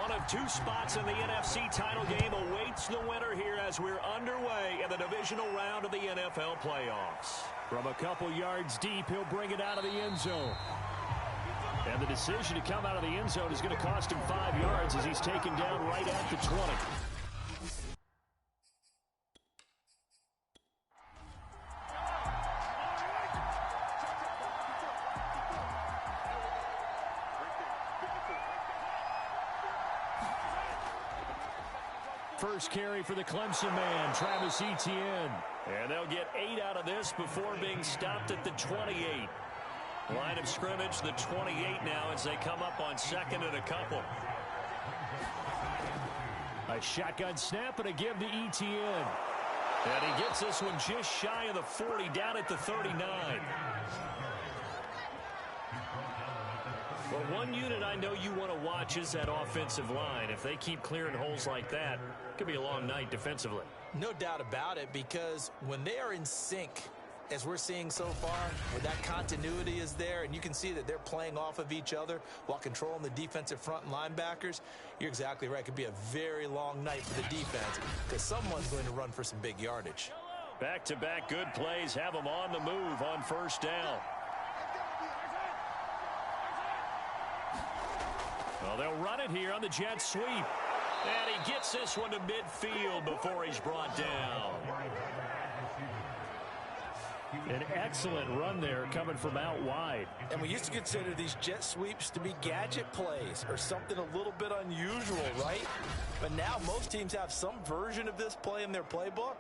One of two spots in the NFC title game awaits the winner here as we're underway in the divisional round of the NFL playoffs. From a couple yards deep, he'll bring it out of the end zone. And the decision to come out of the end zone is going to cost him 5 yards as he's taken down right at the 20. First carry for the Clemson man, Travis Etienne. And they'll get 8 out of this before being stopped at the 28. Line of scrimmage, the 28 now as they come up on second and a couple. A shotgun snap and a give to Etienne. And he gets this one just shy of the 40, down at the 39. Well, one unit I know you want to watch is that offensive line. If they keep clearing holes like that, it could be a long night defensively. No doubt about it, because when they are in sync, as we're seeing so far, where that continuity is there, and you can see that they're playing off of each other while controlling the defensive front and linebackers, you're exactly right. It could be a very long night for the defense because someone's going to run for some big yardage. Back-to-back good plays have them on the move on first down. Well, they'll run it here on the jet sweep. And he gets this one to midfield before he's brought down. An excellent run there coming from out wide. And we used to consider these jet sweeps to be gadget plays or something a little bit unusual, right? But now most teams have some version of this play in their playbook.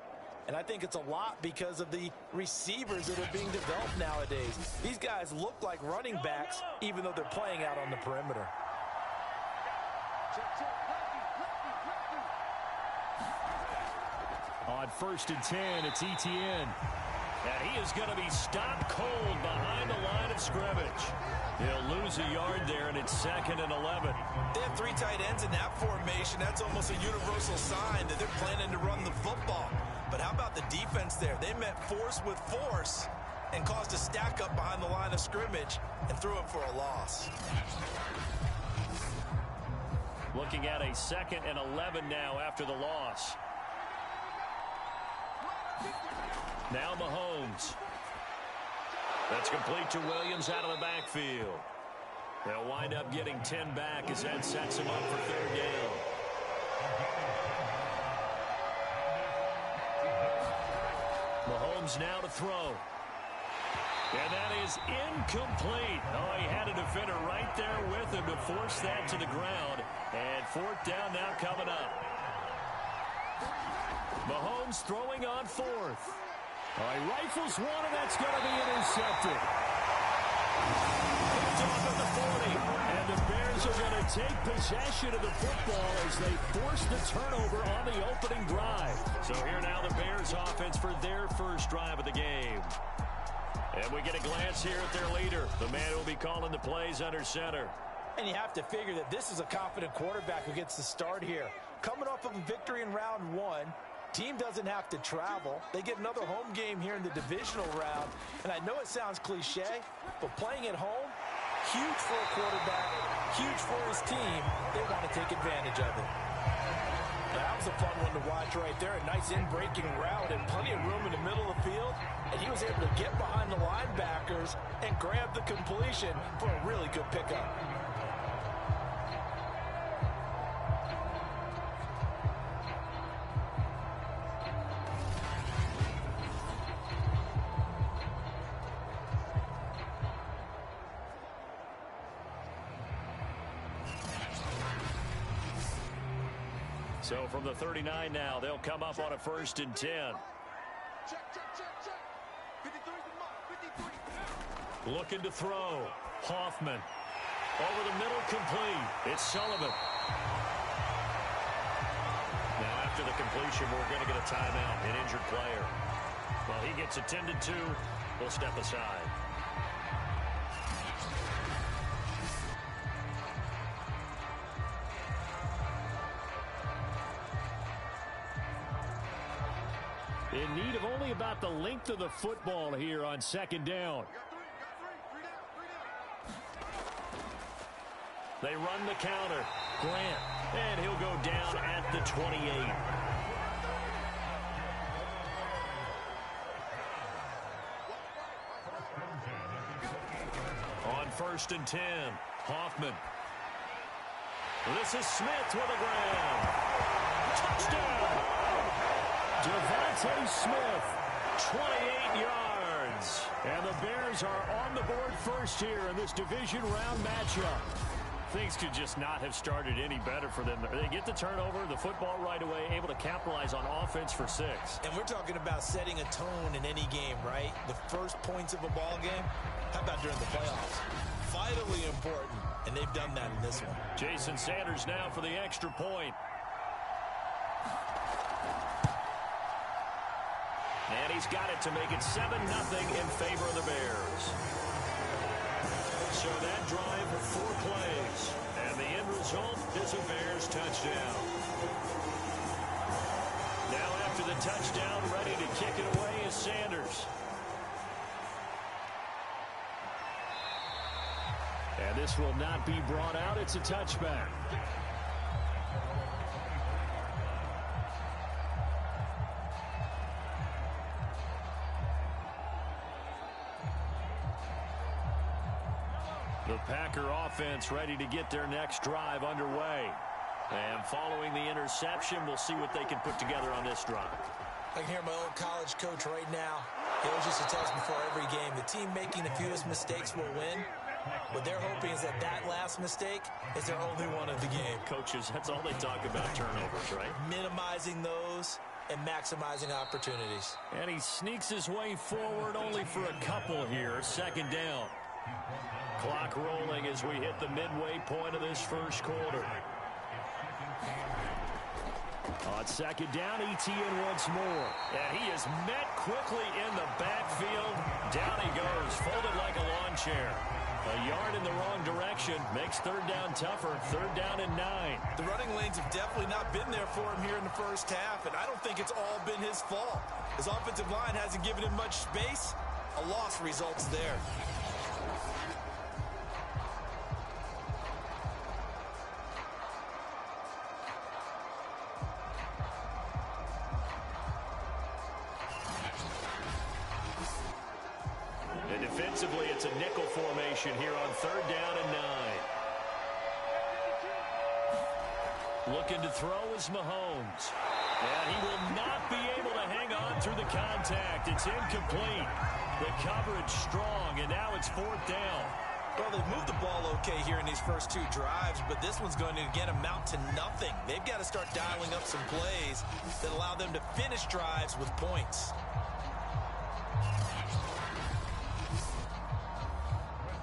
And I think it's a lot because of the receivers that are being developed nowadays. These guys look like running backs even though they're playing out on the perimeter. On first and 10, it's Etienne. And he is going to be stopped cold behind the line of scrimmage. He'll lose a yard there, and it's second and 11. They have 3 tight ends in that formation. That's almost a universal sign that they're planning to run the football. But how about the defense there? They met force with force and caused a stack up behind the line of scrimmage and threw him for a loss. Looking at a second and 11 now after the loss. Now Mahomes. That's complete to Williams out of the backfield. They'll wind up getting 10 back as that sets him up for third down. Mahomes now to throw. And that is incomplete. Oh, he had a defender right there with him to force that to the ground. And fourth down now coming up. Mahomes throwing on fourth. All right, rifles one, and that's going to be intercepted. It's off at the 40. And the Bears are going to take possession of the football as they force the turnover on the opening drive. So here now the Bears offense for their first drive of the game. And we get a glance here at their leader, the man who will be calling the plays under center. And you have to figure that this is a confident quarterback who gets the start here. Coming off of a victory in round 1, team doesn't have to travel. They get another home game here in the divisional round. And I know it sounds cliche, but playing at home, huge for a quarterback, huge for his team. They want to take advantage of it. That was a fun one to watch right there. A nice in-breaking route and plenty of room in the middle of the field. And he was able to get behind the linebackers and grab the completion for a really good pickup. So from the 39 now, they'll come up on a first and 10. Looking to throw. Hoffman. Over the middle, complete. It's Sullivan. Now after the completion, we're going to get a timeout, an injured player. Well, he gets attended to. We'll step aside. In need of only about the length of the football here on second down. They run the counter. Grant And he'll go down at the 28. On 1st and 10, Hoffman. This is Smith with a grab. Touchdown! Devontae Smith, 28 yards. And the Bears are on the board first here in this division round matchup. Things could just not have started any better for them. They get the turnover, the football right away, able to capitalize on offense for 6. And we're talking about setting a tone in any game, right? The first points of a ball game. How about during the playoffs? Vitally important, and they've done that in this one. Jason Sanders now for the extra point. And he's got it to make it 7-0 in favor of the Bears. So that drive, 4 plays. And the end result is a Bears touchdown. Now after the touchdown, ready to kick it away is Sanders. And this will not be brought out. It's a touchback. The Packer offense ready to get their next drive underway. And following the interception, we'll see what they can put together on this drive. I can hear my old college coach right now. He always used to tell us before every game, the team making the fewest mistakes will win. What they're hoping is that that last mistake is their only one of the game. Coaches, that's all they talk about, turnovers, right? Minimizing those and maximizing opportunities. And he sneaks his way forward only for a couple here. 2nd down. Clock rolling as we hit the midway point of this first quarter. On 2nd down, ETN once more. And he is met quickly in the backfield. Down he goes, folded like a lawn chair. A yard in the wrong direction makes 3rd down tougher. 3rd down and 9. The running lanes have definitely not been there for him here in the first half, and I don't think it's all been his fault. His offensive line hasn't given him much space. A loss results there. Defensively, it's a nickel formation here on 3rd down and 9. Looking to throw is Mahomes. And he will not be able to hang on through the contact. It's incomplete. The coverage strong, and now it's 4th down. Well, they've moved the ball okay here in these first 2 drives, but this one's going to, again, amount to nothing. They've got to start dialing up some plays that allow them to finish drives with points.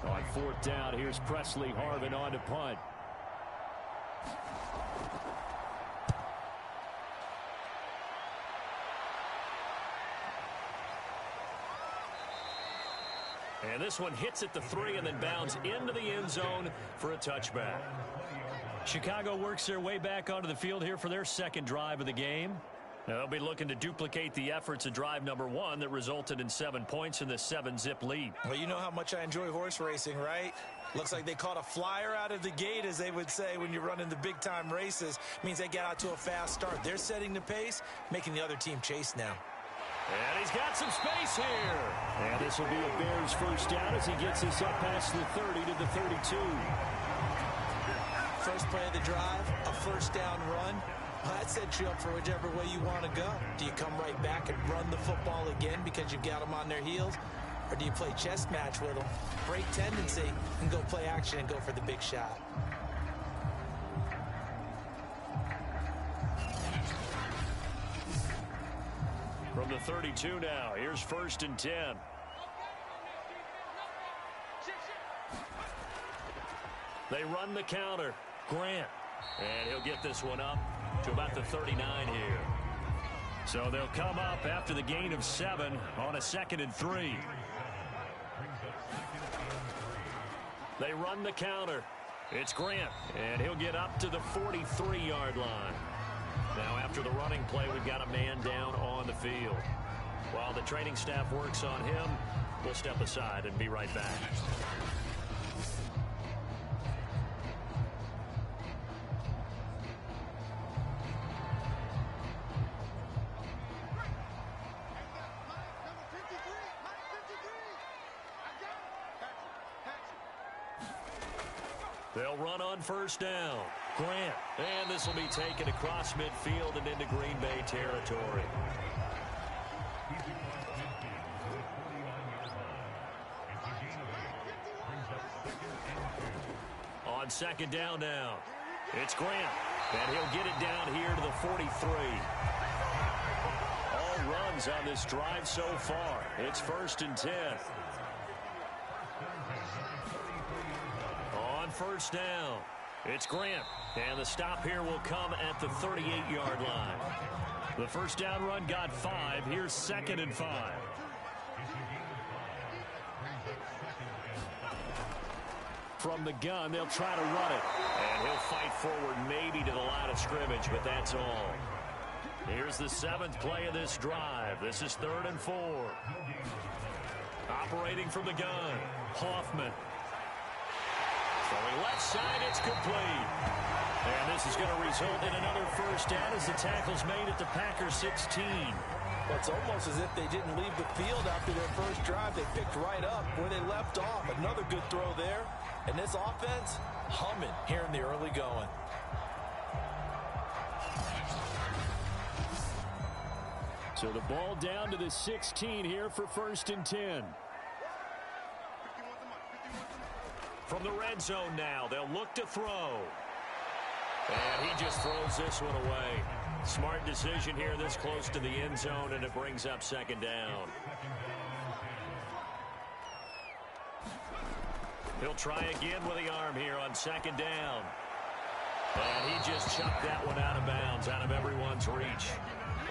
On 4th down, here's Presley Harvin on to punt. And this one hits at the 3 and then bounds into the end zone for a touchback. Chicago works their way back onto the field here for their 2nd drive of the game. They'll be looking to duplicate the efforts of drive number 1 that resulted in 7 points in the 7-zip lead. Well, you know how much I enjoy horse racing, right? Looks like they caught a flyer out of the gate, as they would say when you're running the big-time races. Means they get out to a fast start. They're setting the pace, making the other team chase now. And he's got some space here. And this will be a Bears 1st down as he gets this up past the 30 to the 32. First play of the drive, a 1st down run. Well, that sets you up for whichever way you want to go. Do you come right back and run the football again because you've got them on their heels? Or do you play chess match with them, break tendency, and go play action and go for the big shot? From the 32 now, here's 1st and 10. They run the counter. Grant. And he'll get this one up to about the 39 here. So they'll come up after the gain of 7 on a 2nd and 3. They run the counter. It's Grant, and he'll get up to the 43-yard line. Now after the running play, we've got a man down on the field. While the training staff works on him, we'll step aside and be right back. They'll run on first down. Grant. And this will be taken across midfield and into Green Bay territory. On second down now, it's Grant. And he'll get it down here to the 43. All runs on this drive so far. It's 1st and 10. On first down, it's Grant. And the stop here will come at the 38-yard line. The first down run got 5. Here's 2nd and 5. From the gun, they'll try to run it. And he'll fight forward maybe to the line of scrimmage, but that's all. Here's the 7th play of this drive. This is 3rd and 4. Operating from the gun, Hoffman. Throwing left side, it's complete. And this is going to result in another first down as the tackle's made at the Packers 16. Well, it's almost as if they didn't leave the field after their first drive. They picked right up where they left off. Another good throw there. And this offense, humming here in the early going. So the ball down to the 16 here for 1st and 10. From the red zone now, they'll look to throw. And he just throws this one away. Smart decision here this close to the end zone, and it brings up 2nd down. He'll try again with the arm here on 2nd down. And he just chucked that one out of bounds, out of everyone's reach.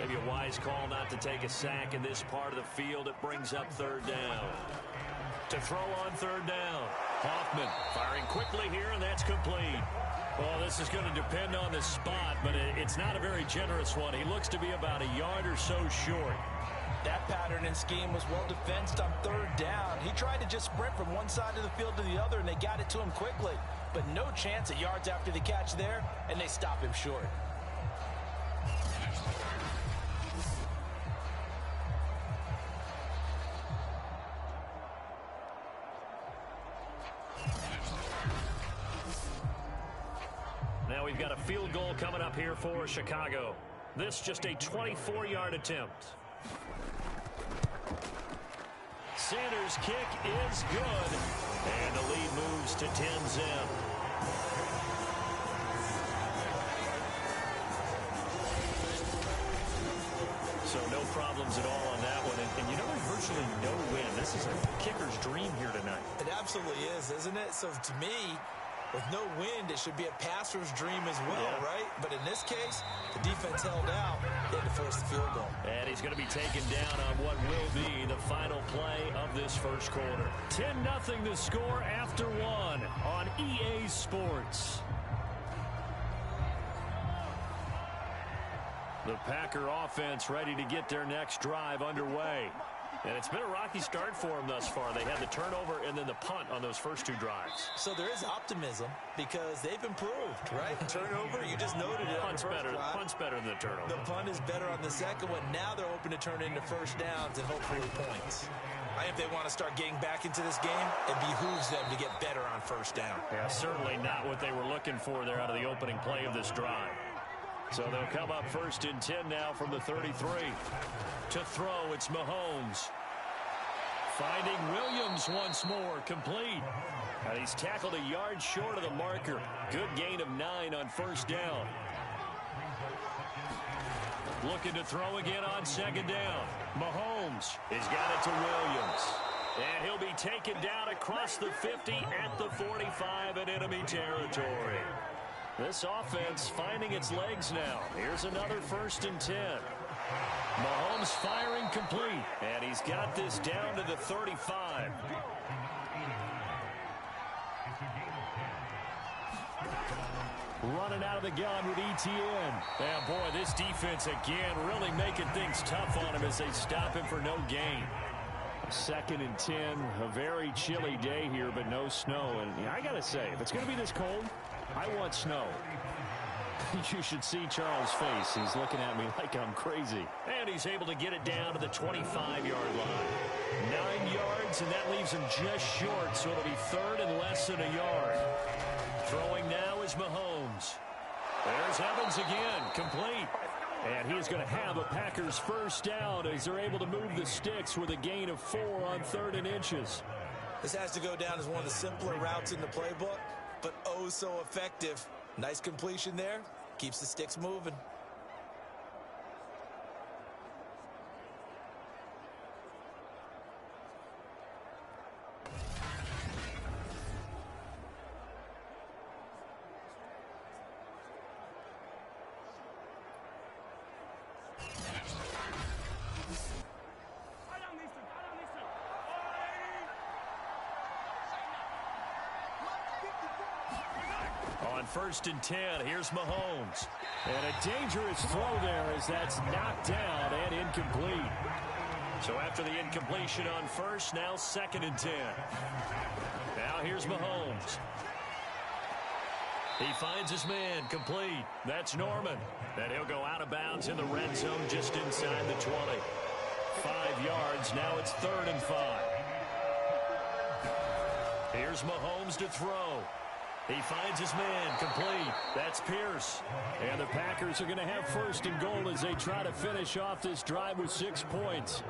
Maybe a wise call not to take a sack in this part of the field. It brings up 3rd down. To throw on 3rd down, Hoffman firing quickly here, and that's complete. Well, this is going to depend on the spot, but it's not a very generous one. He looks to be about a yard or so short. That pattern and scheme was well defensed on 3rd down. He tried to just sprint from one side of the field to the other, and they got it to him quickly. But no chance at yards after the catch there, and they stop him short. Now we've got a field goal coming up here for Chicago. This just a 24-yard attempt. Sanders' kick is good. And the lead moves to 10-zip. So no problems at all on that one. And you know, there's virtually no wind. This is a kicker's dream here tonight. It absolutely is, isn't it? So to me, with no wind, it should be a passer's dream as well, right? But in this case, the defense held out. They had to force the field goal. And he's going to be taken down on what will be the final play of this first quarter. 10-0 the score after 1 on EA Sports. The Packer offense ready to get their next drive underway. And it's been a rocky start for them thus far. They had the turnover and then the punt on those first 2 drives. So there is optimism because they've improved, right? Turnover, you just noted it. Punt's better than the turnover. The punt is better on the second one. Now they're hoping to turn into first downs and hopefully points. If they want to start getting back into this game, it behooves them to get better on first down. Yeah, certainly not what they were looking for there out of the opening play of this drive. So they'll come up 1st and 10 now from the 33. To throw, it's Mahomes. Finding Williams once more, complete. And he's tackled a yard short of the marker. Good gain of 9 on first down. Looking to throw again on 2nd down. Mahomes has got it to Williams. And he'll be taken down across the 50 at the 45 in enemy territory. This offense finding its legs now. Here's another 1st and 10. Mahomes firing complete. And he's got this down to the 35. Running out of the gun with Etienne. And boy, this defense again really making things tough on him as they stop him for no gain. 2nd and 10, a very chilly day here, but no snow. And I got to say, if it's going to be this cold, I want snow. You should see Charles' face. He's looking at me like I'm crazy. And he's able to get it down to the 25-yard line. 9 yards yards, and that leaves him just short, so it'll be third and less than a yard. Throwing now is Mahomes. There's Evans again, complete. And he's going to have a Packers first down as they're able to move the sticks with a gain of 4 on 3rd and inches. This has to go down as one of the simpler routes in the playbook, but oh so effective. Nice completion there. Keeps the sticks moving. On 1st and 10, here's Mahomes. And a dangerous throw there as that's knocked down and incomplete. So after the incompletion on 1st, now 2nd and 10. Now here's Mahomes. He finds his man, complete. That's Norman. And he'll go out of bounds in the red zone just inside the 20. 5 yards, now it's 3rd and 5. Here's Mahomes to throw. He finds his man, complete. That's Pierce. And the Packers are going to have 1st and goal as they try to finish off this drive with 6 points.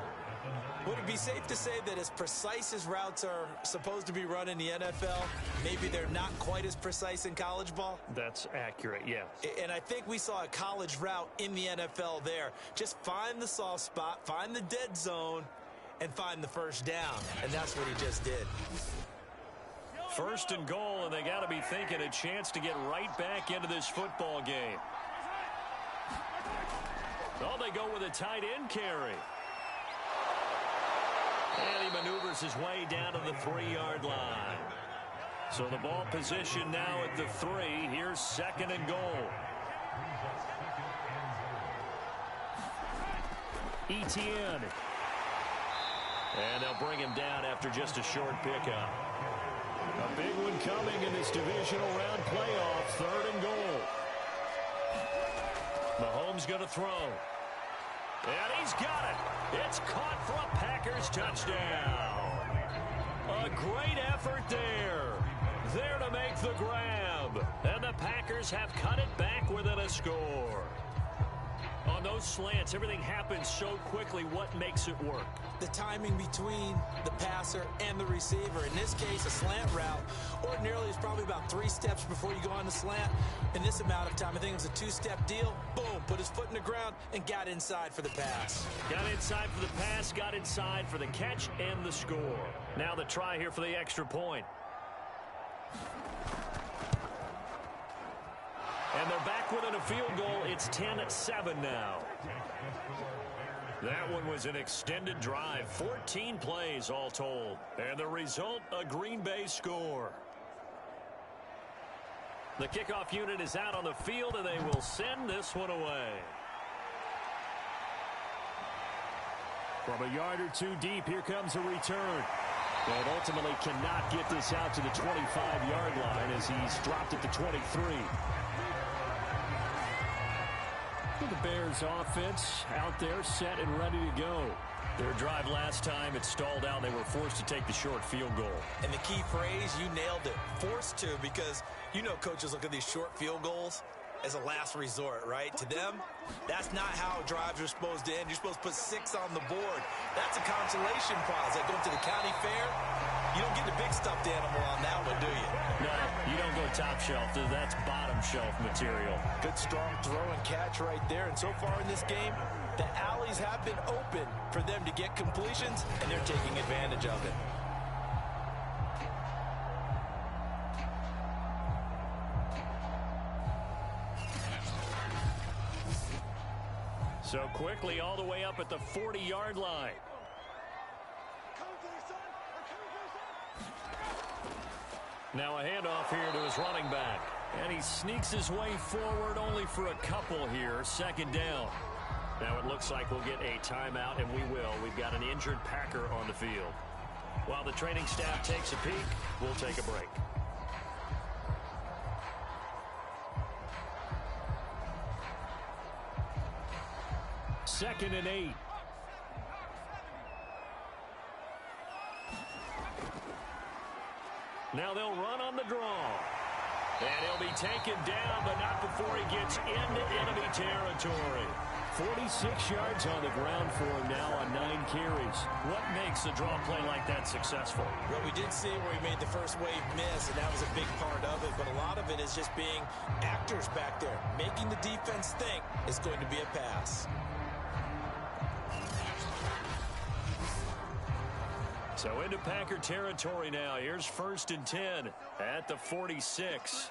Would it be safe to say that as precise as routes are supposed to be run in the NFL, maybe they're not quite as precise in college ball? That's accurate, yes. And I think we saw a college route in the NFL there. Just find the soft spot, find the dead zone, and find the first down. And that's what he just did. 1st and goal, and they got to be thinking a chance to get right back into this football game. Oh, they go with a tight end carry. And he maneuvers his way down to the 3-yard line. So the ball position now at the 3. Here's 2nd and goal. Etienne. And they'll bring him down after just a short pickup. A big one coming in this divisional round playoff. 3rd and goal. Mahomes going to throw. And he's got it. It's caught for a Packers touchdown. A great effort there. There to make the grab. And the Packers have cut it back within a score. On those slants, everything happens so quickly. What makes it work? The timing between the passer and the receiver. In this case, a slant route ordinarily is probably about 3 steps before you go on the slant. In this amount of time, I think it was a 2-step deal. Boom, put his foot in the ground and got inside for the pass. Got inside for the pass, got inside for the catch and the score. Now the try here for the extra point. And they're back within a field goal. It's 10-7 now. That one was an extended drive. 14 plays all told. And the result, a Green Bay score. The kickoff unit is out on the field, and they will send this one away. From a yard or 2 deep, here comes a return. And ultimately cannot get this out to the 25-yard line as he's dropped at the 23. The Bears offense out there set and ready to go. Their drive last time, it stalled out. They were forced to take the short field goal. And the key phrase, you nailed it, forced to, because you know coaches look at these short field goals as a last resort, right? To them, that's not how drives are supposed to end. You're supposed to put 6 on the board. That's a consolation prize. Like going to the county fair, you don't get the big stuffed animal on that one, do you? No, you don't go top shelf. That's bottom shelf material. Good strong throw and catch right there. And so far in this game, the alleys have been open for them to get completions, and they're taking advantage of it. So quickly all the way up at the 40-yard line. Now a handoff here to his running back. And he sneaks his way forward only for a couple here. 2nd down. Now it looks like we'll get a timeout, and we will. We've got an injured Packer on the field. While the training staff takes a peek, we'll take a break. Second and 8. Now they'll run on the draw. And he'll be taken down, but not before he gets into enemy territory. 46 yards on the ground for him now on 9 carries. What makes a draw play like that successful? Well, we did see where he made the first wave miss, and that was a big part of it. But a lot of it is just being actors back there, making the defense think it's going to be a pass. So into Packer territory now. Here's 1st and 10 at the 46.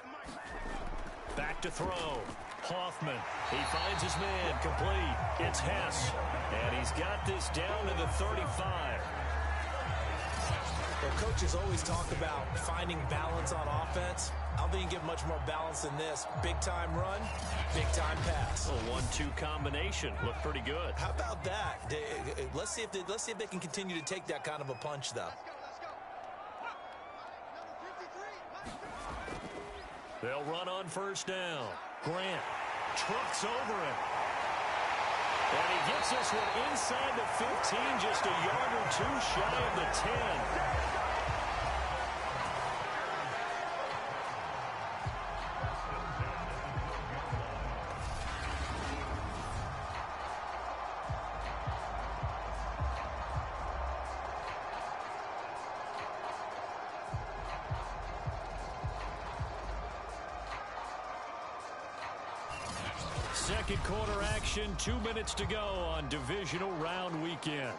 Back to throw. Hoffman. He finds his man. Complete. It's Hess. And he's got this down to the 35. Well, coaches always talk about finding balance on offense. I don't think you get much more balance than this. Big-time run, big-time pass. A 1-2 combination. Looked pretty good. How about that? Let's see if they can continue to take that kind of a punch, though. They'll run on 1st down. Grant trucks over him. And he gets this one inside the 15, just a yard or 2 shy of the 10. Second quarter action, 2 minutes to go on divisional round weekend.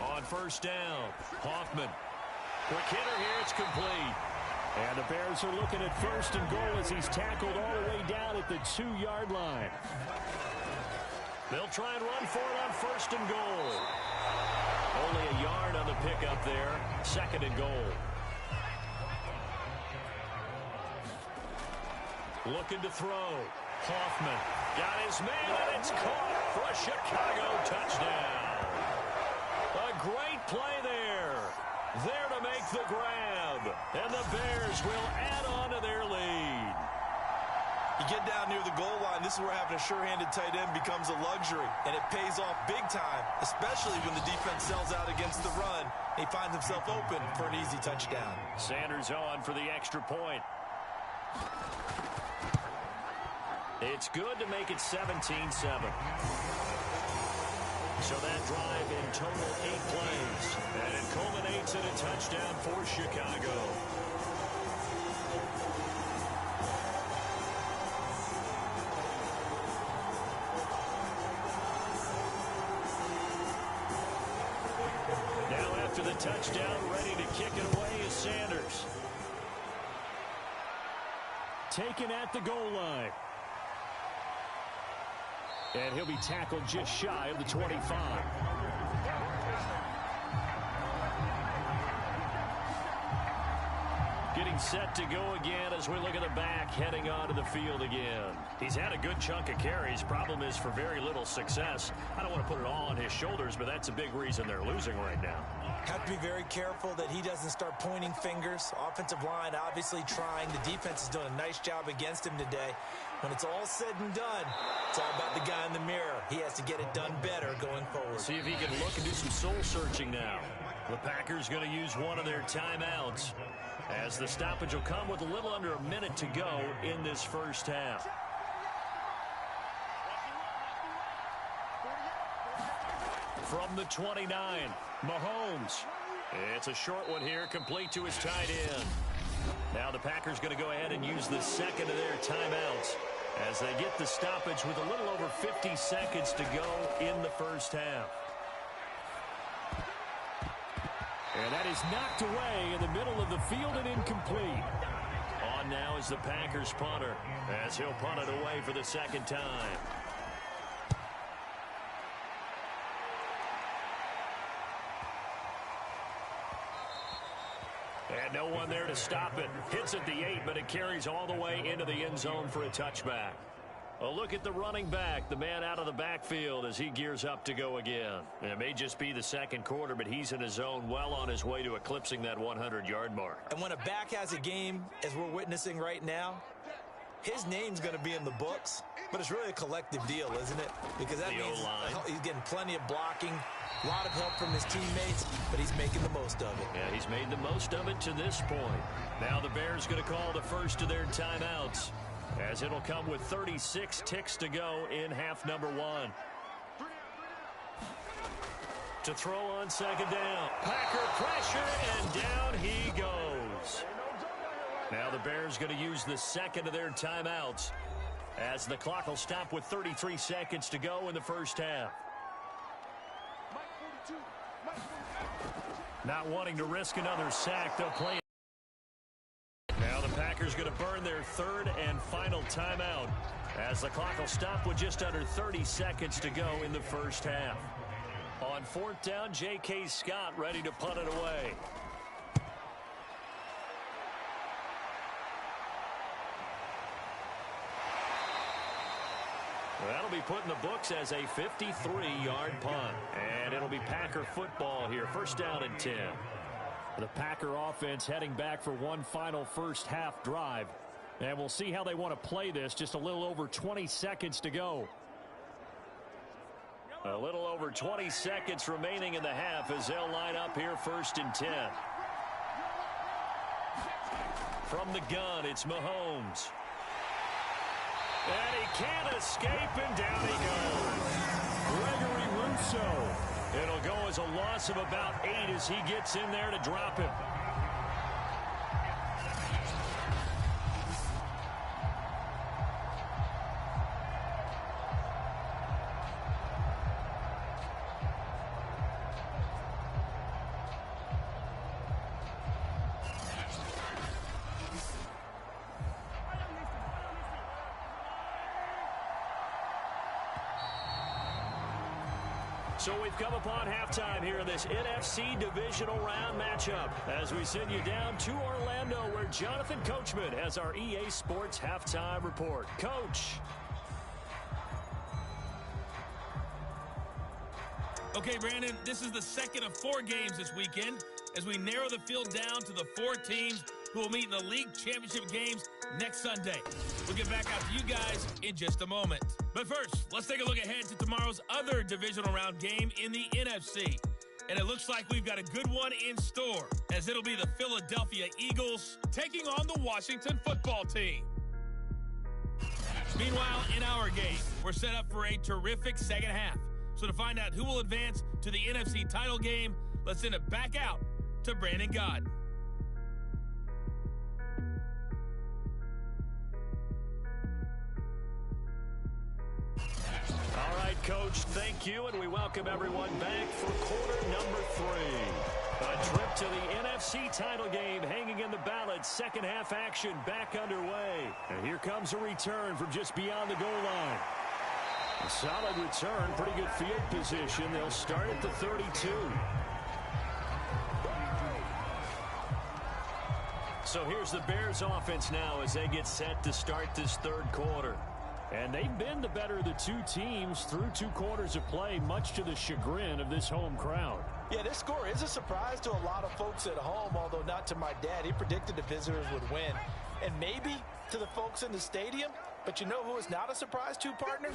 On 1st down, Hoffman. Quick hitter here, it's complete. And the Bears are looking at 1st and goal as he's tackled all the way down at the 2-yard line. They'll try and run for it on 1st and goal. Only a yard on the pickup there. 2nd and goal. Looking to throw. Hoffman got his man, and it's caught for a Chicago touchdown. A great play there. There to make the grab. And the Bears will add on to their lead. You get down near the goal line, this is where having a sure-handed tight end becomes a luxury, and it pays off big time, especially when the defense sells out against the run. He finds himself open for an easy touchdown. Sanders on for the extra point. It's good to make it 17-7. So that drive in total 8 plays, and it culminates in a touchdown for Chicago. After the touchdown, ready to kick it away is Sanders. Taken at the goal line. And he'll be tackled just shy of the 25. Getting set to go again as we look at the back, heading onto the field again. He's had a good chunk of carries. Problem is for very little success. I don't want to put it all on his shoulders, but that's a big reason they're losing right now. Have to be very careful that he doesn't start pointing fingers. Offensive line obviously trying. The defense has done a nice job against him today. When it's all said and done, it's all about the guy in the mirror. He has to get it done better going forward. See if he can look and do some soul searching now. The Packers going to use one of their timeouts, as the stoppage will come with a little under a minute to go in this 1st half. From the 29, Mahomes. It's a short one here, complete to his tight end. Now the Packers going to go ahead and use the 2nd of their timeouts as they get the stoppage with a little over 50 seconds to go in the 1st half. And that is knocked away in the middle of the field and incomplete. On now is the Packers punter, as he'll punt it away for the 2nd time. And no one there to stop it. Hits at the 8, but it carries all the way into the end zone for a touchback. A look at the running back, the man out of the backfield as he gears up to go again. And it may just be the 2nd quarter, but he's in his zone, well on his way to eclipsing that 100-yard mark. And when a back has a game, as we're witnessing right now, his name's going to be in the books, but it's really a collective deal, isn't it? Because that means he's getting plenty of blocking, a lot of help from his teammates, but he's making the most of it. Yeah, he's made the most of it to this point. Now the Bears going to call the first of their timeouts, as it'll come with 36 ticks to go in half number one. To throw on second down. Packer pressure, and down he goes. Now the Bears going to use the second of their timeouts, as the clock will stop with 33 seconds to go in the first half. Not wanting to risk another sack, they'll play it. Now the Packers going to burn their third and final timeout, as the clock will stop with just under 30 seconds to go in the first half. On fourth down, J.K. Scott ready to punt it away. That'll be put in the books as a 53-yard punt. And it'll be Packer football here. First down and 10. The Packer offense heading back for one final first half drive. And we'll see how they want to play this. Just a little over 20 seconds to go. A little over 20 seconds remaining in the half as they'll line up here first and 10. From the gun, it's Mahomes. And he can't escape, and down he goes. Gregory Rousseau. It'll go as a loss of about 8 as he gets in there to drop him. So we've come upon halftime here in this NFC Divisional Round matchup as we send you down to Orlando, where Jonathan Coachman has our EA Sports Halftime Report. Coach. Okay, Brandon, this is the second of 4 games this weekend as we narrow the field down to the 4 teams who will meet in the league championship games next Sunday. We'll get back out to you guys in just a moment. But first, let's take a look ahead to tomorrow's other divisional round game in the NFC. And it looks like we've got a good one in store, as it'll be the Philadelphia Eagles taking on the Washington football team. Meanwhile, in our game, we're set up for a terrific second half. So to find out who will advance to the NFC title game, let's send it back out to Brandon Gaudin. All right, Coach, thank you, and we welcome everyone back for quarter number 3. A trip to the NFC title game hanging in the balance. Second half action back underway. And here comes a return from just beyond the goal line. A solid return, pretty good field position. They'll start at the 32. So here's the Bears offense now as they get set to start this third quarter. And they've been the better of the 2 teams through 2 quarters of play, much to the chagrin of this home crowd. Yeah, this score is a surprise to a lot of folks at home, although not to my dad. He predicted the visitors would win. And maybe to the folks in the stadium. But you know who is not a surprise to, partner?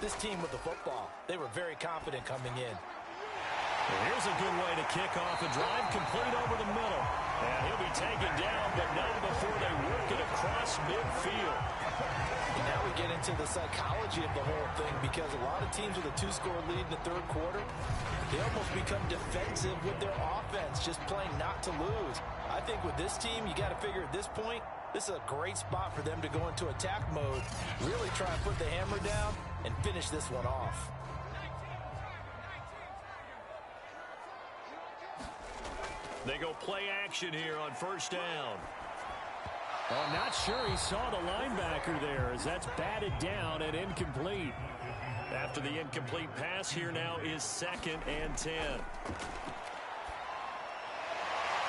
This team with the football. They were very confident coming in. And here's a good way to kick off a drive, complete over the middle. And he'll be taken down, but not before they work it across midfield. And now we get into the psychology of the whole thing, because a lot of teams with a 2-score lead in the third quarter, they almost become defensive with their offense, just playing not to lose. I think with this team, you got to figure at this point, this is a great spot for them to go into attack mode, really try and put the hammer down and finish this one off. They go play action here on first down. Oh, not sure he saw the linebacker there, as that's batted down and incomplete. After the incomplete pass, here now is 2nd and 10.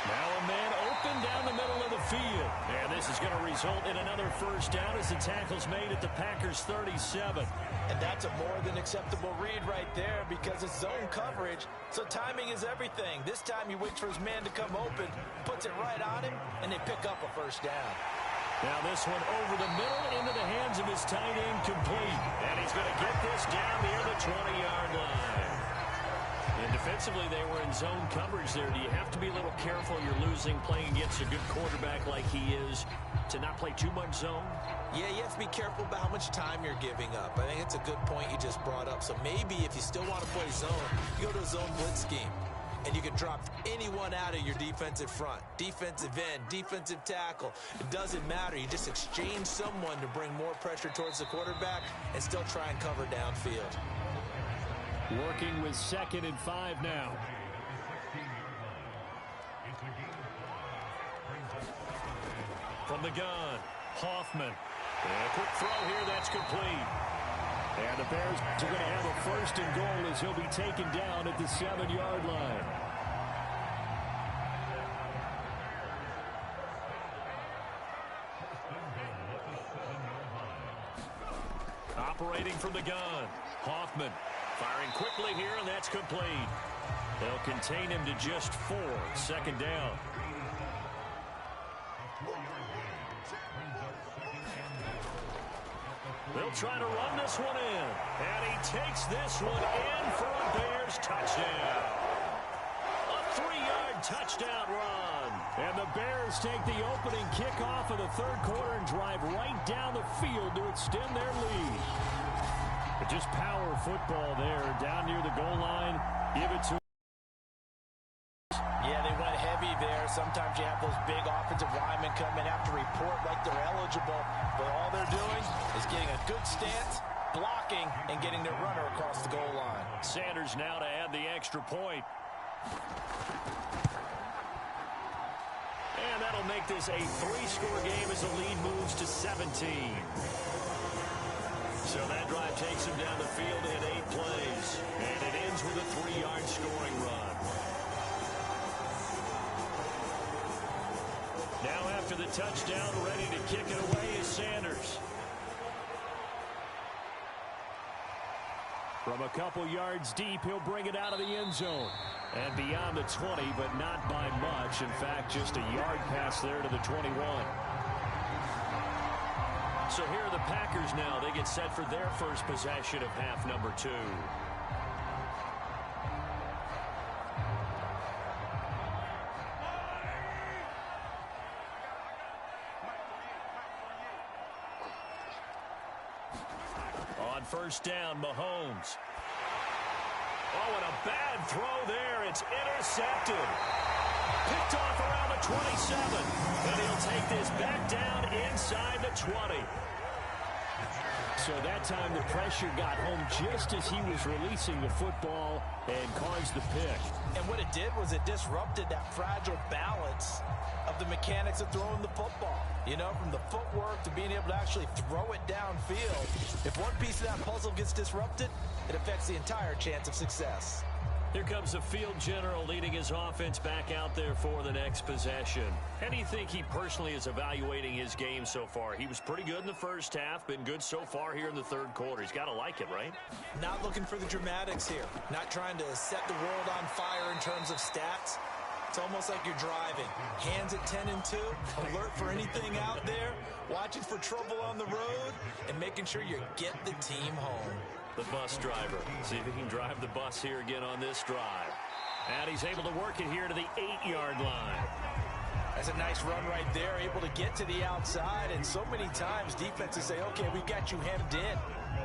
Now a man open down the middle of the field. And this is going to result in another first down as the tackle's made at the Packers' 37. And that's a more than acceptable read right there, because it's zone coverage, so timing is everything. This time he waits for his man to come open, puts it right on him, and they pick up a first down. Now this one over the middle into the hands of his tight end, complete. And he's going to get this down near the 20-yard line. And defensively, they were in zone coverage there. Do you have to be a little careful? You're losing, playing against a good quarterback like he is, to not play too much zone? Yeah, you have to be careful about how much time you're giving up. I think it's a good point you just brought up. So maybe if you still want to play zone, you go to a zone blitz scheme. And you can drop anyone out of your defensive front. Defensive end, defensive tackle. It doesn't matter. You just exchange someone to bring more pressure towards the quarterback and still try and cover downfield. Working with 2nd and 5 now. From the gun, Hoffman. And a quick throw here, that's complete. And the Bears are going to have a 1st and goal as he'll be taken down at the 7-yard line. Operating from the gun, Hoffman. Firing quickly here, and that's complete. They'll contain him to just 4. 2nd down. They'll try to run this one in. And he takes this one in for a Bears touchdown. A 3-yard touchdown run. And the Bears take the opening kickoff of the 3rd quarter and drive right down the field to extend their lead. But just power football there down near the goal line. Give it to Yeah, they went heavy there. Sometimes you have those big offensive linemen come in, have to report like they're eligible, but all they're doing is getting a good stance, blocking, and getting their runner across the goal line. Sanders now to add the extra point. And that'll make this a 3-score game as the lead moves to 17. So that drive takes him down the field in 8 plays. And it ends with a 3-yard scoring run. Now after the touchdown, ready to kick it away is Sanders. From a couple yards deep, he'll bring it out of the end zone. And beyond the 20, but not by much. In fact, just a yard pass there to the 21. So here are the Packers now. They get set for their first possession of half number 2. On 1st down, Mahomes. Oh, and a bad throw there. It's intercepted. Picked off around the 27. And he'll take this back down inside the 20. So that time the pressure got home just as he was releasing the football and caused the pick. And what it did was it disrupted that fragile balance of the mechanics of throwing the football. You know, from the footwork to being able to actually throw it downfield. If one piece of that puzzle gets disrupted, it affects the entire chance of success. Here comes the field general leading his offense back out there for the next possession. How do you think he personally is evaluating his game so far? He was pretty good in the first half, been good so far here in the 3rd quarter. He's got to like it, right? Not looking for the dramatics here. Not trying to set the world on fire in terms of stats. It's almost like you're driving. Hands at 10 and 2, alert for anything out there, watching for trouble on the road, and making sure you get the team home. The bus driver. See if he can drive the bus here again on this drive. And he's able to work it here to the 8-yard line. That's a nice run right there, able to get to the outside. And so many times defenses say, okay, we got you hemmed in.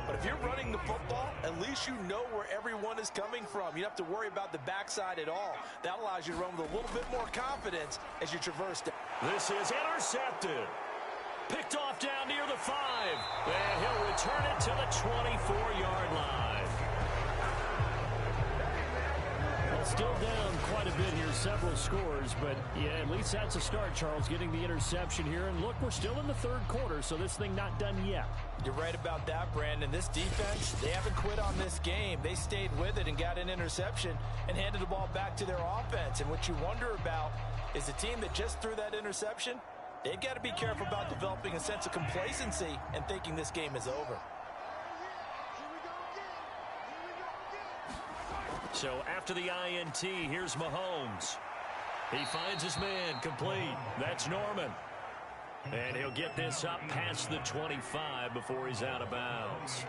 But if you're running the football, at least you know where everyone is coming from. You don't have to worry about the backside at all. That allows you to run with a little bit more confidence as you traverse down. This is intercepted. Picked off down near the 5. And he'll return it to the 24-yard line. Well, still down quite a bit here, several scores, but yeah, at least that's a start, Charles, getting the interception here. And look, we're still in the 3rd quarter, so this thing not done yet. You're right about that, Brandon. This defense, they haven't quit on this game. They stayed with it and got an interception and handed the ball back to their offense. And what you wonder about is the team that just threw that interception, they've got to be careful about developing a sense of complacency and thinking this game is over. So after the INT, here's Mahomes. He finds his man complete. That's Norman. And he'll get this up past the 25 before he's out of bounds.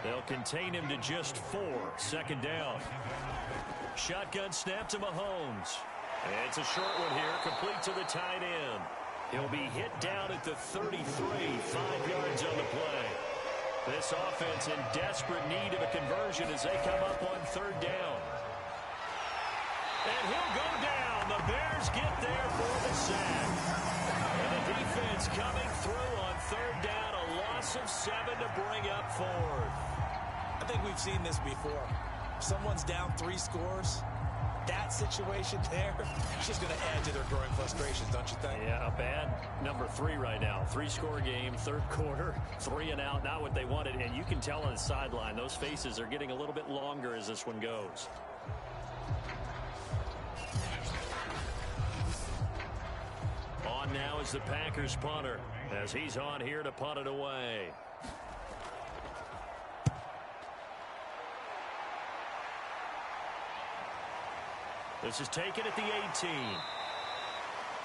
They'll contain him to just 4. Second down. Shotgun snap to Mahomes. And it's a short one here, complete to the tight end. He'll be hit down at the 33, 5 yards on the play. This offense in desperate need of a conversion as they come up on third down. And he'll go down. The Bears get there for the sack. And the defense coming through on third down. A loss of 7 to bring up fourth. I think we've seen this before. Someone's down 3 scores. That situation there, it's just going to add to their growing frustrations, don't you think? Yeah, a bad number 3 right now. 3-score game, third quarter, 3 and out, not what they wanted. And you can tell on the sideline, those faces are getting a little bit longer as this one goes. On now is the Packers punter, as he's on here to punt it away. This is taken at the 18.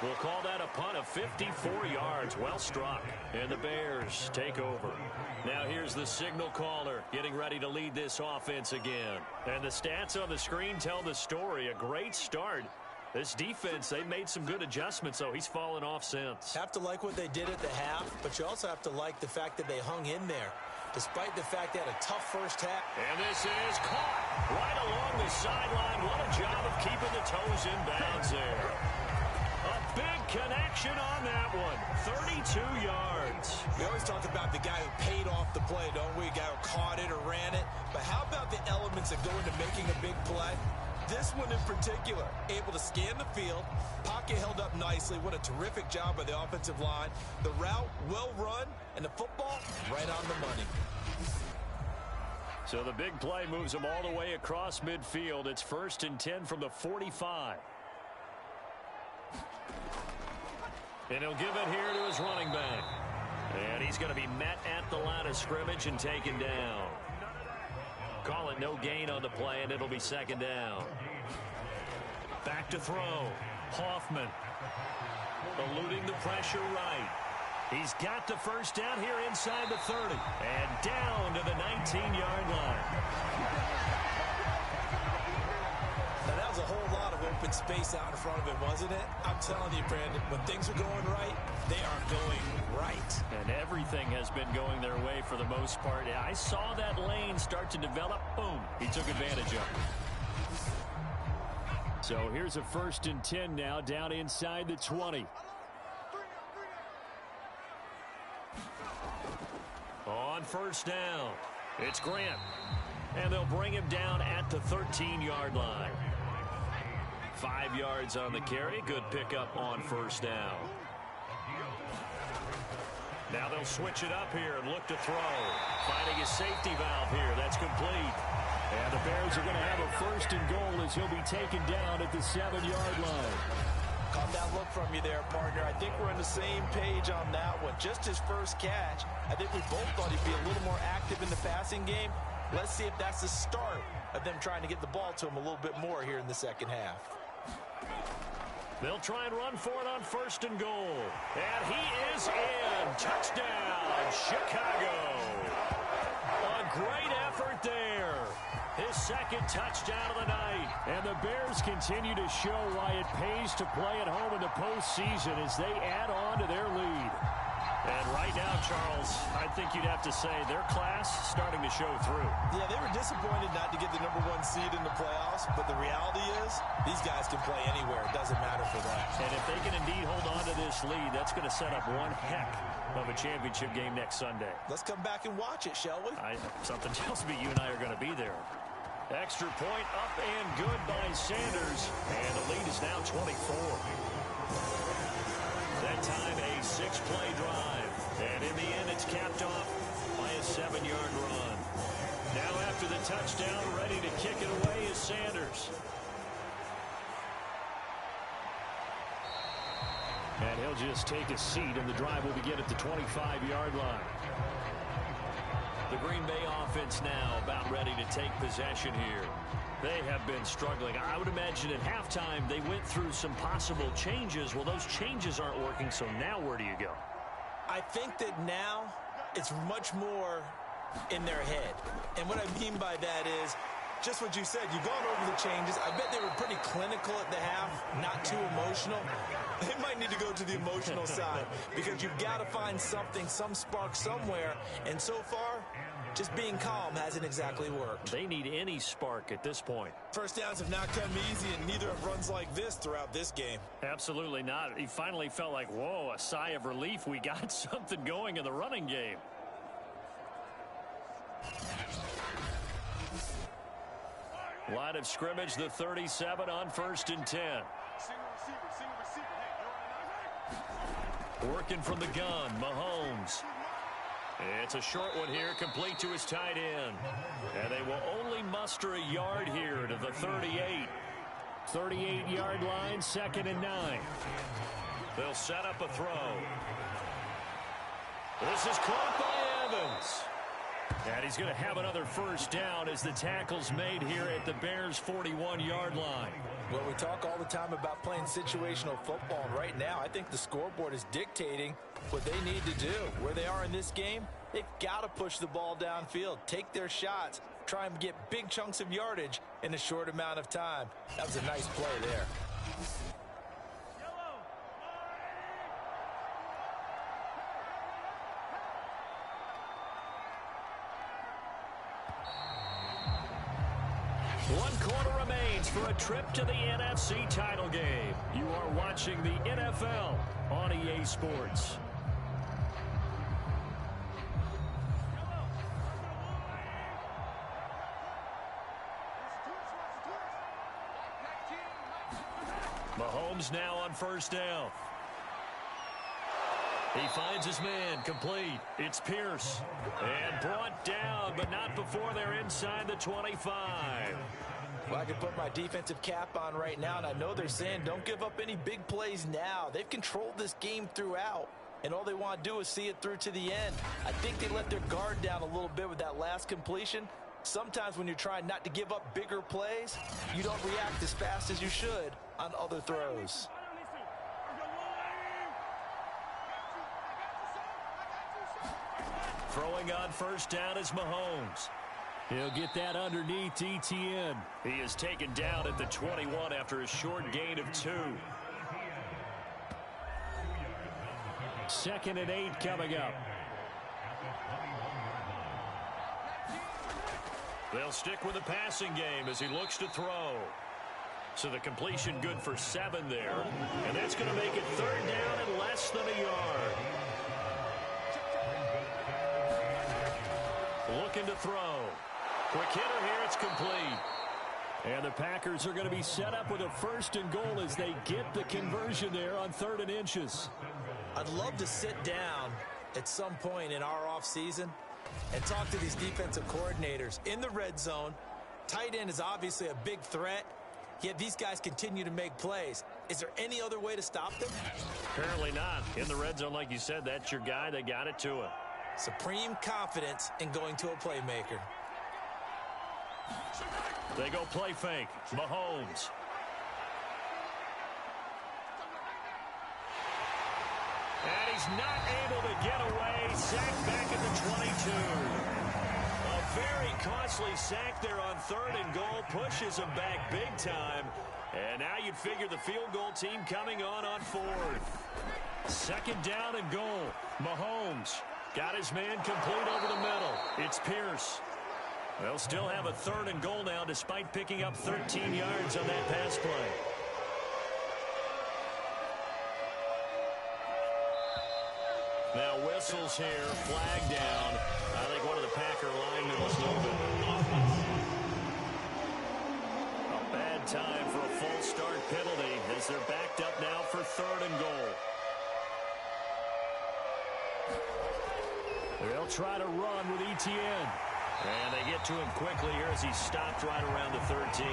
We'll call that a punt of 54 yards. Well struck. And the Bears take over. Now here's the signal caller getting ready to lead this offense again. And the stats on the screen tell the story. A great start. This defense, they made some good adjustments, so he's fallen off since. Have to like what they did at the half, but you also have to like the fact that they hung in there. Despite the fact they had a tough first half. And this is caught right along the sideline. What a job of keeping the toes in bounds there. A big connection on that one. 32 yards. We always talk about the guy who paid off the play, don't we? A guy who caught it or ran it. But how about the elements that go into making a big play? This one in particular, able to scan the field, pocket held up nicely. What a terrific job by the offensive line. The route, well run, and the football, right on the money. So the big play moves them all the way across midfield. It's 1st and 10 from the 45. And he'll give it here to his running back. And he's going to be met at the line of scrimmage and taken down. Call it no gain on the play, and it'll be second down. Back to throw. Hoffman eluding the pressure right. He's got the first down here inside the 30. And down to the 19-yard line. Now, that was a whole lot of open space out in front of him, wasn't it? I'm telling you, Brandon, when things are going right, they are going right. And everything has been going their way for the most part. I saw that lane start to develop. Boom. He took advantage of it. So here's a 1st and 10 now down inside the 20. On first down, it's Grant. And they'll bring him down at the 13-yard line. 5 yards on the carry. Good pickup on first down. Now they'll switch it up here and look to throw. Finding a safety valve here. That's complete. And the Bears are going to have a 1st and goal as he'll be taken down at the 7-yard line. Caught that look from you there, partner. I think we're on the same page on that one. Just his first catch. I think we both thought he'd be a little more active in the passing game. Let's see if that's the start of them trying to get the ball to him a little bit more here in the second half. They'll try and run for it on 1st and goal. And he is in. Touchdown, Chicago. A great effort there. His second touchdown of the night. And the Bears continue to show why it pays to play at home in the postseason as they add on to their lead. And right now, Charles, I think you'd have to say their class starting to show through. Yeah, they were disappointed not to get the #1 seed in the playoffs, but the reality is these guys can play anywhere. It doesn't matter for them. And if they can indeed hold on to this lead, that's going to set up one heck of a championship game next Sunday. Let's come back and watch it, shall we? Something tells me you and I are going to be there. Extra point up and good by Sanders. And the lead is now 24. That time a 6-play drive. And in the end, it's capped off by a 7-yard run. Now after the touchdown, ready to kick it away is Sanders. And he'll just take a seat, and the drive will begin at the 25-yard line. The Green Bay offense now about ready to take possession here. They have been struggling. I would imagine at halftime they went through some possible changes. Well, those changes aren't working, so now where do you go? I think that now it's much more in their head. And what I mean by that is just what you said. You've gone over the changes. I bet they were pretty clinical at the half, not too emotional. They might need to go to the emotional side because you've got to find something, some spark somewhere. And so far, just being calm hasn't exactly worked. They need any spark at this point. First downs have not come easy, and neither have runs like this throughout this game. Absolutely not. He finally felt like, whoa, a sigh of relief. We got something going in the running game. Line of scrimmage, the 37 on 1st and 10. Working from the gun, Mahomes. It's a short one here, complete to his tight end. And they will only muster a yard here to the 38. 38-yard line, 2nd and 9. They'll set up a throw. This is caught by Evans. And he's going to have another first down as the tackle's made here at the Bears' 41-yard line. Well, we talk all the time about playing situational football, and right now I think the scoreboard is dictating what they need to do. Where they are in this game, they've got to push the ball downfield, take their shots, try and get big chunks of yardage in a short amount of time. That was a nice play there. One quarter remains for a trip to the NFC title game. You are watching the NFL on EA Sports. Mahomes now on first down. He finds his man, complete. It's Pierce. And brought down, but not before they're inside the 25. Well, I can put my defensive cap on right now, and I know they're saying don't give up any big plays now. They've controlled this game throughout, and all they want to do is see it through to the end. I think they let their guard down a little bit with that last completion. Sometimes when you're trying not to give up bigger plays, you don't react as fast as you should on other throws. Throwing on first down is Mahomes. He'll get that underneath Etienne. He is taken down at the 21 after a short gain of 2. 2nd and 8 coming up. They'll stick with the passing game as he looks to throw. So the completion good for 7 there. And that's going to make it 3rd down and less than a yard. Looking to throw. Quick hitter here, it's complete. And the Packers are going to be set up with a 1st and goal as they get the conversion there on 3rd and inches. I'd love to sit down at some point in our offseason and talk to these defensive coordinators in the red zone. Tight end is obviously a big threat, yet these guys continue to make plays. Is there any other way to stop them? Apparently not. In the red zone, like you said, that's your guy. They got it to him. Supreme confidence in going to a playmaker. They go play fake. Mahomes. And he's not able to get away. Sacked back at the 22. A very costly sack there on 3rd and goal. Pushes him back big time. And now you'd figure the field goal team coming on 4th. 2nd down and goal. Mahomes. Got his man complete over the middle. It's Pierce. They'll still have a 3rd and goal now despite picking up 13 yards on that pass play. Now whistles here, flag down. I think one of the Packer linemen was moving. A bad time for a false start penalty as they're backed up now for 3rd and goal. They'll try to run with Etienne. And they get to him quickly here as he stopped right around the 13.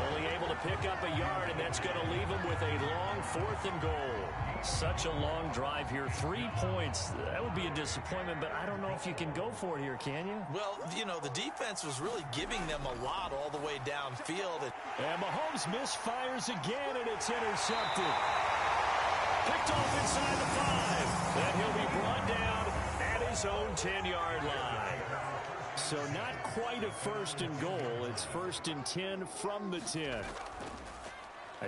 Only able to pick up a yard, and that's going to leave him with a long 4th and goal. Such a long drive here. 3 points. That would be a disappointment, but I don't know if you can go for it here, can you? Well, you know, the defense was really giving them a lot all the way downfield. And Mahomes misfires again, and it's intercepted. Picked off inside the 5. And he'll be brought down at his own 10-yard line. So not quite a first and goal. It's first and 10 from the 10.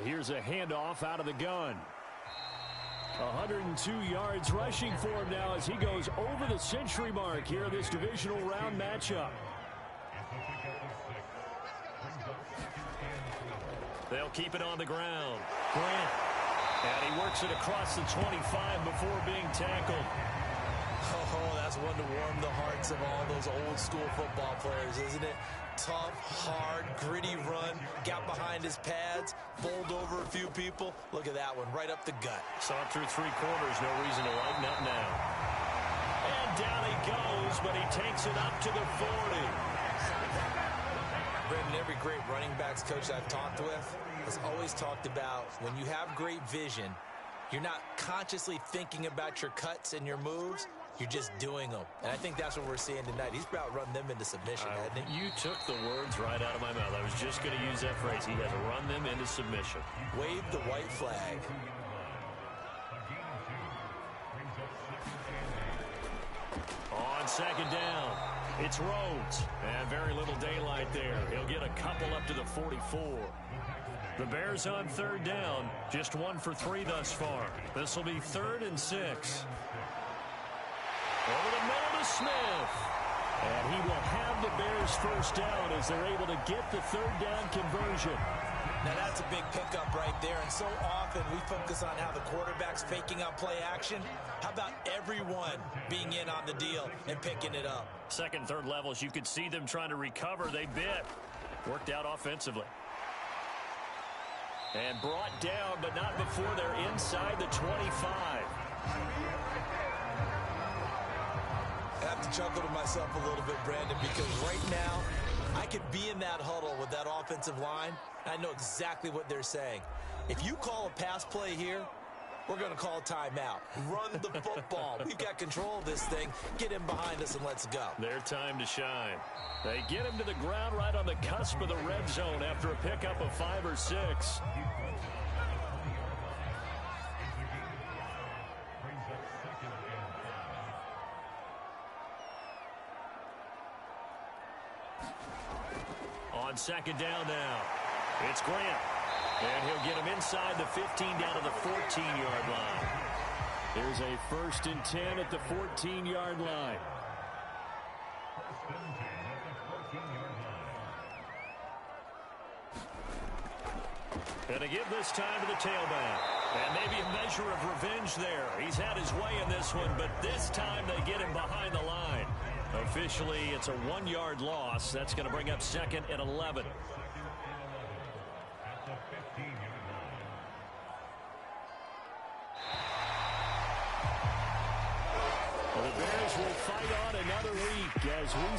Here's a handoff out of the gun. 102 yards rushing for him now as he goes over the century mark here in this divisional round matchup. They'll keep it on the ground. Grant. And he works it across the 25 before being tackled. Oh, that's one to warm the hearts of all those old-school football players, isn't it? Tough, hard, gritty run, got behind his pads, bowled over a few people. Look at that one, right up the gut. Saw it through 3 quarters, no reason to lighten up now. And down he goes, but he takes it up to the 40. Brendan, every great running backs coach I've talked with has always talked about when you have great vision, you're not consciously thinking about your cuts and your moves. You're just doing them. And I think that's what we're seeing tonight. He's about run them into submission, hasn't he? You took the words right out of my mouth. I was just going to use that phrase. He has run them into submission. Wave the white flag. On second down, it's Rhodes. And very little daylight there. He'll get a couple up to the 44. The Bears on third down. Just 1 for 3 thus far. This will be 3rd and 6. Over the middle to Smith. And he will have the Bears first down as they're able to get the third down conversion. Now that's a big pickup right there. And so often we focus on how the quarterback's faking out play action. How about everyone being in on the deal and picking it up? Second, third levels, you could see them trying to recover. They bit. Worked out offensively. And brought down, but not before they're inside the 25. I have to chuckle to myself a little bit, Brandon, because right now I could be in that huddle with that offensive line, and I know exactly what they're saying. If you call a pass play here, we're going to call a timeout. Run the football. We've got control of this thing. Get him behind us and let's go. Their time to shine. They get him to the ground right on the cusp of the red zone after a pickup of 5 or 6. On second down now, it's Grant. And he'll get him inside the 15 down to the 14-yard line. There's a 1st and 10 at the 14-yard line. And to give this time to the tailback. And maybe a measure of revenge there. He's had his way in this one, but this time they get him behind the line. Officially, it's a 1-yard loss. That's going to bring up 2nd and 11. The Bears will fight on another week as we